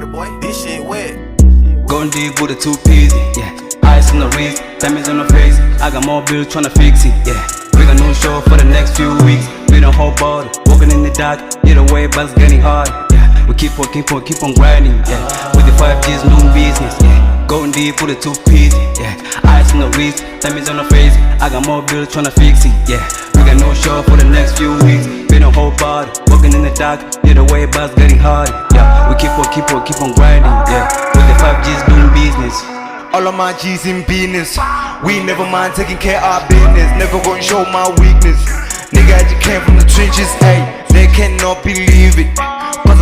water, boy. This shit wet. Going deep with a 2 peasy, yeah. Ice on the wrist, diamonds on the face. I got more bills tryna fix it, yeah. We got no show for the next few weeks. We don't hold bottle, walking in the dark. Either way, but it's getting hard, yeah. We keep on grinding, yeah. With the 5G's, new business, yeah. Going deep with a 2 peasy, yeah. Ice on the wrist, diamonds on the face. I got more bills tryna fix it, yeah. We got no show for the next few weeks. We don't hold bottle, walking in the dark. Either way, but it's getting hard, yeah. We keep on grinding, yeah. With the 5G's, doing business. All of my G's in business. We never mind taking care of our business. Never gonna show my weakness. Nigga, I just came from the trenches, ayy. They cannot believe it.